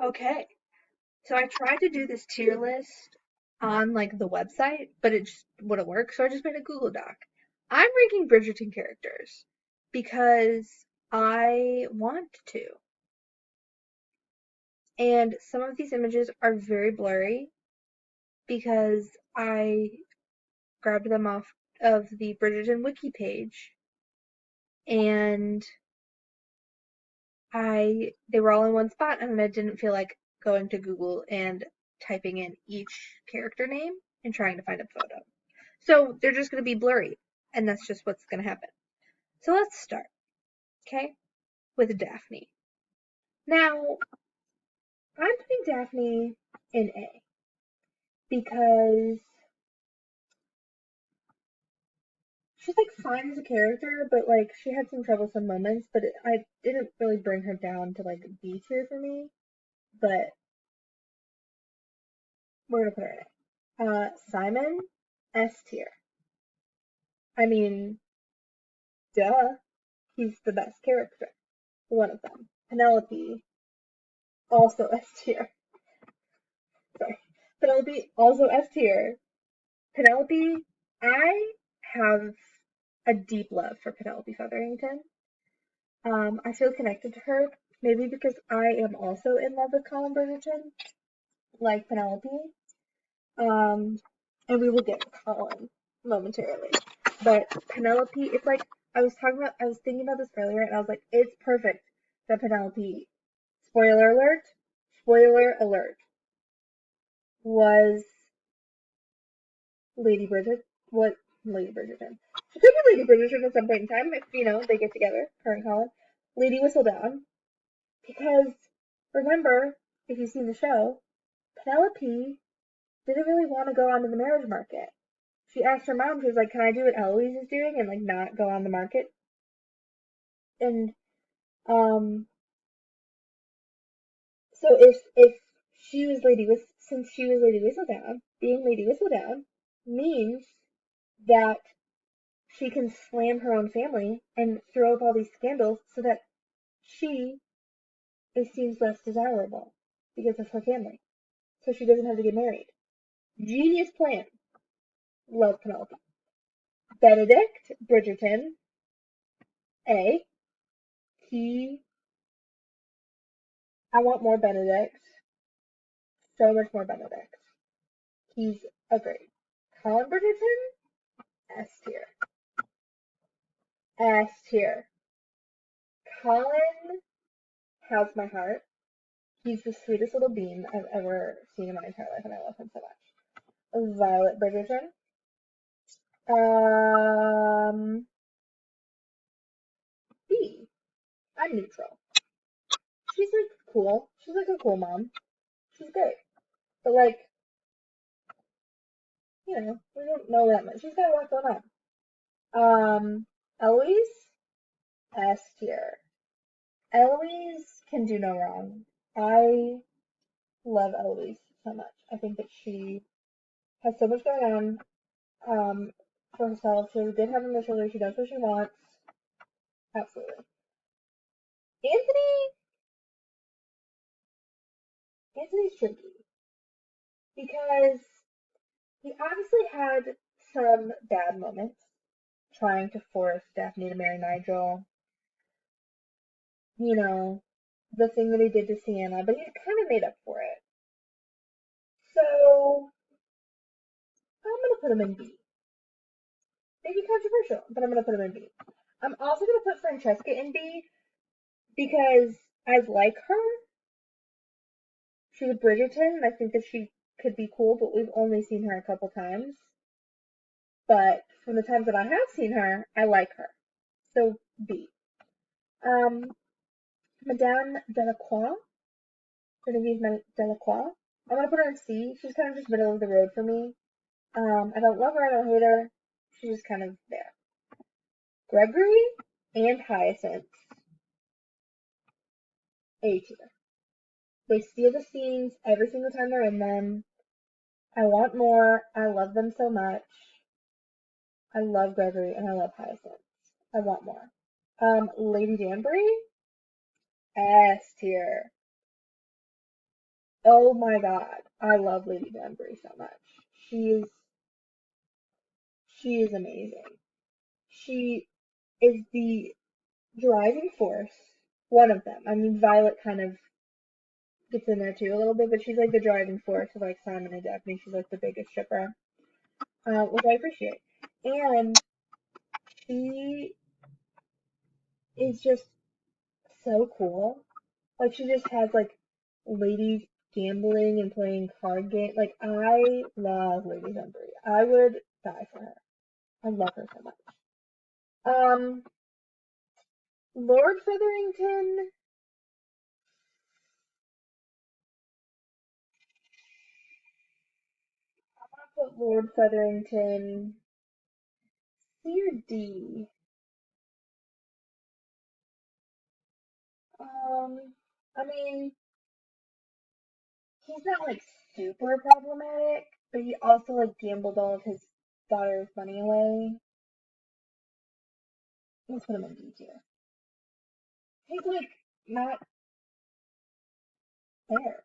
Okay, so I tried to do this tier list on like the website, but it just wouldn't work, so I just made a Google Doc. I'm ranking Bridgerton characters because I want to. And some of these images are very blurry because I grabbed them off of the Bridgerton wiki page and they were all in one spot and I didn't feel like going to Google and typing in each character name and trying to find a photo. So they're just going to be blurry, and that's just what's going to happen. So let's start, okay, with Daphne. Now, I'm putting Daphne in A because she's like fine as a character, but like she had some troublesome moments, but I didn't really bring her down to like B tier for me. But we're gonna put her in A. Simon, S tier. I mean, duh, he's the best character, one of them. Penelope, also S tier. Sorry, Penelope, also S tier. Penelope, I have a deep love for Penelope Featherington. I feel connected to her, maybe because I am also in love with Colin Bridgerton, like Penelope. Um, and we will get to Colin momentarily. But Penelope, it's like I was thinking about this earlier, and I was like, it's perfect that Penelope, spoiler alert, spoiler alert, was Lady Bridget. What Lady Bridgerton? She could be Lady Bridgerton at some point in time if they get together. Her and Colin, Lady Whistledown, because remember, if you've seen the show, Penelope didn't really want to go onto the marriage market. She asked her mom, she was like, "Can I do what Eloise is doing and like not go on the market?" And um, so if she was since she was Lady Whistledown, being Lady Whistledown means that she can slam her own family and throw up all these scandals so that she seems less desirable because of her family. So she doesn't have to get married. Genius plan. Love Penelope. Benedict Bridgerton. A. He. I want more Benedict. So much more Benedict. He's a great. Colin Bridgerton. S tier. S tier. Colin has my heart. He's the sweetest little bean I've ever seen in my entire life, and I love him so much. Violet Bridgerton. Um, B. I'm neutral. She's like cool. She's like a cool mom. She's great. But like, we don't know that much. She's got a lot going on. Eloise, S tier. Eloise can do no wrong. I love Eloise so much. I think that she has so much going on for herself. She has a good head on her shoulder. She does what she wants. Absolutely. Anthony, Anthony's tricky because he obviously had some bad moments trying to force Daphne to marry Nigel. You know, the thing that he did to Sienna, but he kind of made up for it. So I'm gonna put him in B. Maybe controversial, but I'm gonna put him in B. I'm also gonna put Francesca in B because I like her. She's a Bridgerton, and I think that she could be cool, but we've only seen her a couple times. But from the times that I have seen her, I like her. So B. Um, Madame Delacroix, Genevieve Delacroix. I'm gonna put her in C. She's kind of just middle of the road for me. I don't love her, I don't hate her. She's just kind of there. Gregory and Hyacinth, A tier. They steal the scenes every single time they're in them. I want more. I love them so much. I love Gregory and I love Hyacinth. I want more. Lady Danbury, S tier. Oh my god, I love Lady Danbury so much. She is she is amazing. She is the driving force. One of them. I mean, Violet kind of gets in there too a little bit, but she's like the driving force of like Simon and Daphne. She's like the biggest shipper, which I appreciate. And she is just so cool. Like she just has like ladies gambling and playing card game. Like I love Lady Dunbury. I would die for her. I love her so much. Um, Lord Featherington. I put Lord Featherington C or D. I mean, he's not like super problematic, but he also like gambled all of his daughter's money away. Let's put him in D tier. He's like not there.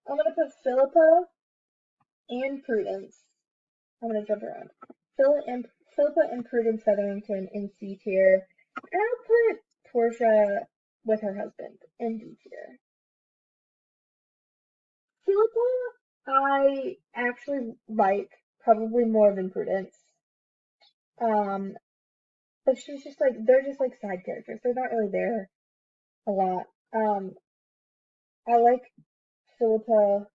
I'm gonna put Philippa and Prudence. I'm gonna jump around. Philippa and Prudence Featherington in C tier, and I'll put Portia with her husband in D tier. Philippa, I actually like probably more than Prudence. Um, but she's just like they're just like side characters. They're not really there a lot. I like Philippa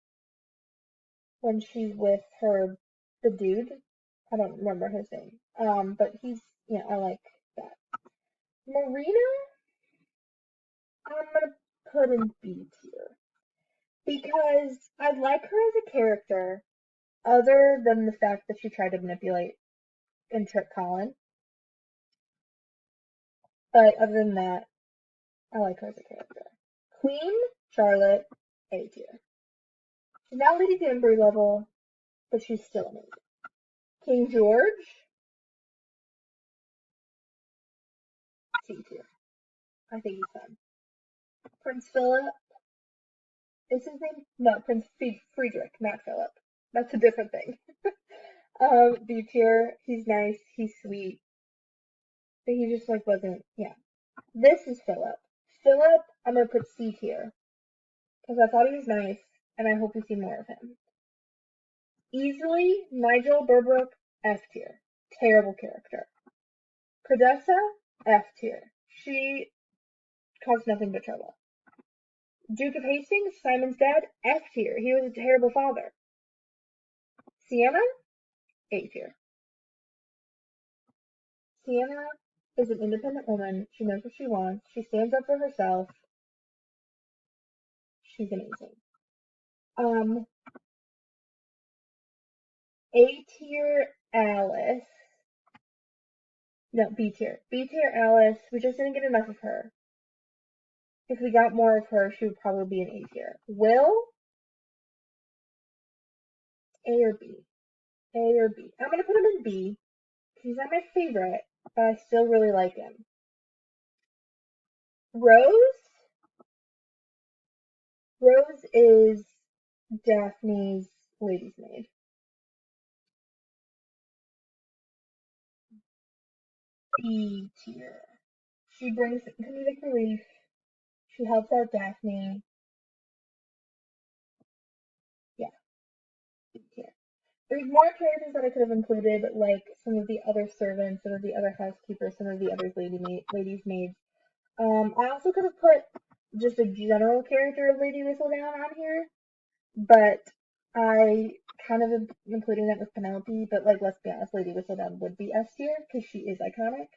when she's with the dude. I don't remember his name. But he's yeah, I like that. Marina, I'm gonna put in B tier because I like her as a character, other than the fact that she tried to manipulate and trick Colin. But other than that, I like her as a character. Queen Charlotte, A tier. She's not Lady Danbury level, but she's still amazing. King George, C tier. I think he's fun. Prince Philip, is his name? No, Prince Friedrich, not Philip. That's a different thing. B tier. He's nice. He's sweet. But he just like wasn't. Yeah. This is Philip. Philip, I'm gonna put C tier because I thought he was nice, and I hope we see more of him. Easily, Nigel Burbrook, F tier. Terrible character. Credessa, F tier. She caused nothing but trouble. Duke of Hastings, Simon's dad, F tier. He was a terrible father. Sienna, A tier. Sienna is an independent woman. She knows what she wants. She stands up for herself. She's amazing. Um, A tier Alice. No, B tier. B tier Alice. We just didn't get enough of her. If we got more of her, she would probably be an A tier. Will, A or B? A or B? I'm gonna put him in B. He's not my favorite, but I still really like him. Rose? Rose is Daphne's lady's maid. B tier. She brings comedic relief. She helps out Daphne. Yeah, B tier. There's more characters that I could have included, like some of the other servants, some of the other housekeepers, some of the other ladies' maids. I also could have put just a general character of Lady Whistledown on here, but I kind of am including that with Penelope. But like, let's be honest, Lady Whistledown would be S tier because she is iconic.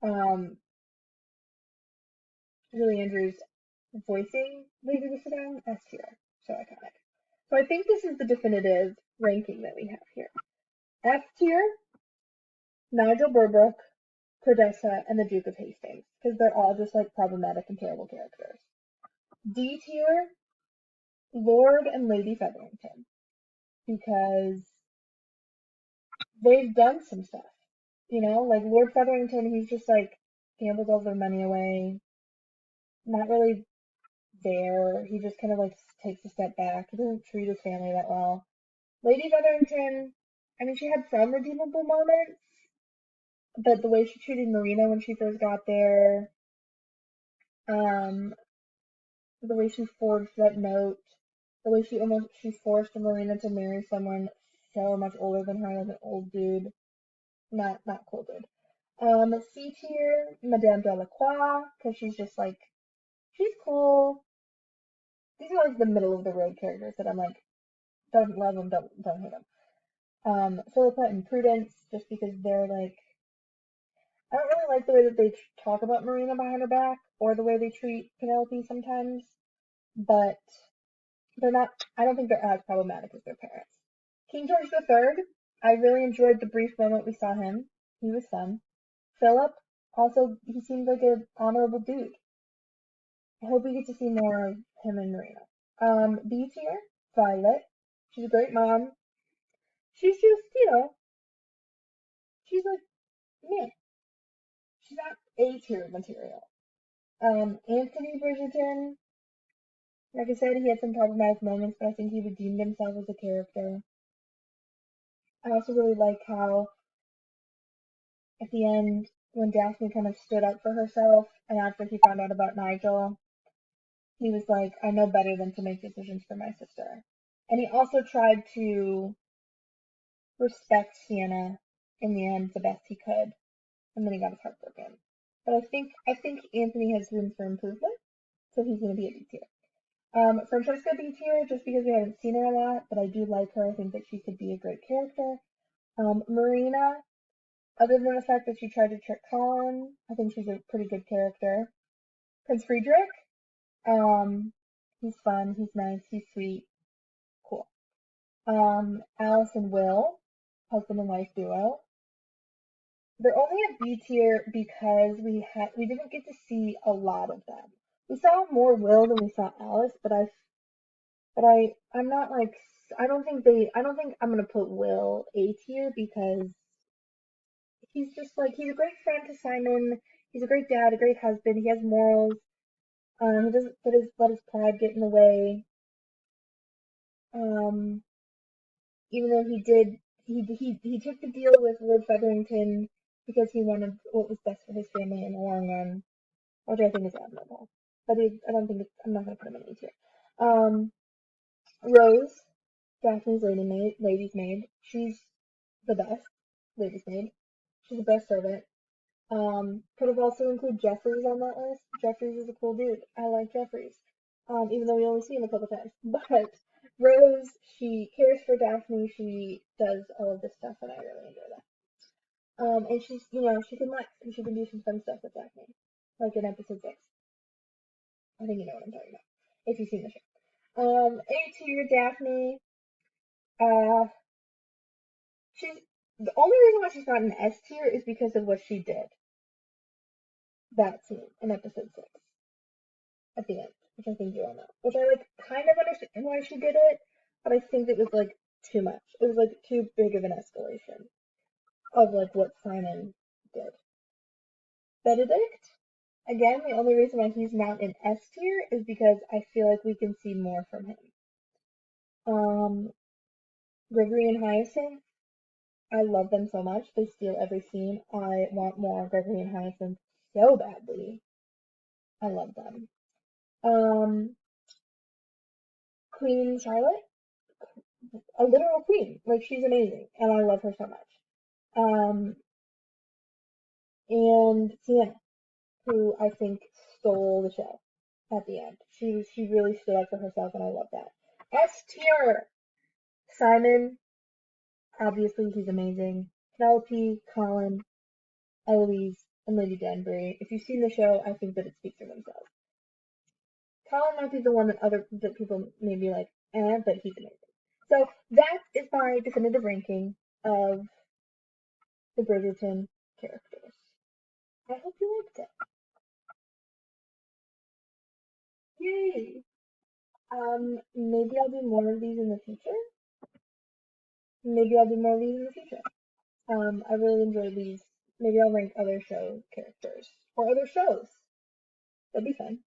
Um, Julie Andrews voicing Lady Whistledown, S tier, so iconic. So I think this is the definitive ranking that we have here. F tier, Nigel Burbrook, Credessa, and the Duke of Hastings, because they're all just like problematic and terrible characters. D tier, Lord and Lady Featherington, because they've done some stuff. You know, like Lord Featherington, he's just like gambled all their money away, not really there. He just kind of like takes a step back. He doesn't treat his family that well. Lady Featherington, I mean, she had some redeemable moments, but the way she treated Marina when she first got there, um, the way she forged that note, the way she forced Marina to marry someone so much older than her, like an old dude. Not cool dude. C tier, Madame Delacroix, because she's just like, she's cool. These are like the middle of the road characters that I'm like, don't love them, don't hate them. Philippa and Prudence, just because they're like, I don't really like the way that they talk about Marina behind her back, or the way they treat Penelope sometimes, but they're not, I don't think they're as problematic as their parents. King George III, I really enjoyed the brief moment we saw him. He was fun. Philip, also, he seemed like an honorable dude. I hope we get to see more of him and Marina. B tier, Violet. She's a great mom. She's just, she's like, meh. She's not A tier material. Anthony Bridgerton, like I said, he had some problematic moments, but I think he redeemed himself as a character. I also really like how, at the end, when Daphne kind of stood up for herself, and after he found out about Nigel, he was like, I know better than to make decisions for my sister. And he also tried to respect Sienna in the end the best he could, and then he got his heart broken. But I think Anthony has room for improvement, so he's going to be a B tier. Francesca B tier, just because we haven't seen her a lot, but I do like her. I think that she could be a great character. Marina, other than the fact that she tried to trick Colin, I think she's a pretty good character. Prince Friedrich, he's fun, he's nice, he's sweet, cool. Alice and Will, husband and wife duo. They're only at B tier because we didn't get to see a lot of them. We saw more Will than we saw Alice, but I'm not like, I don't think I'm gonna put Will A tier because he's just like, he's a great friend to Simon. He's a great dad, a great husband. He has morals. He doesn't let his pride get in the way. Um, Even though he took the deal with Lord Featherington because he wanted what was best for his family in the long run, which I think is admirable. But I don't think I'm not gonna put him in A tier. Rose, Daphne's lady's maid. She's the best lady's maid. She's the best servant. Could have also included Jeffries on that list. Jeffries is a cool dude. I like Jeffries. Even though we only see him a couple times. But Rose, she cares for Daphne. She does all of this stuff, and I really enjoy that. And she's, she can laugh and she can do some fun stuff with Daphne, like in episode 6. I think you know what I'm talking about if you've seen the show. A tier Daphne. Uh, she's the only reason why she's not an S tier is because of what she did that scene in episode 6 at the end, which I think you all know. Which I like kind of understand why she did it, but I think it was like too much. It was like too big of an escalation of like what Simon did. Benedict, again, the only reason why he's not in S tier is because I feel like we can see more from him. Gregory and Hyacinth, I love them so much. They steal every scene. I want more Gregory and Hyacinth so badly. I love them. Queen Charlotte, a literal queen. Like, she's amazing, and I love her so much. And Sienna, who I think stole the show at the end. She really stood up for herself, and I love that. S tier, Simon, obviously he's amazing. Penelope, Colin, Eloise, and Lady Danbury. If you've seen the show, I think that it speaks for themselves. Colin might be the one that people may be like, but he's amazing. So that is my definitive ranking of the Bridgerton characters. I hope you liked it. Yay! Maybe I'll do more of these in the future. I really enjoy these. Maybe I'll rank other show characters or other shows. That'd be fun.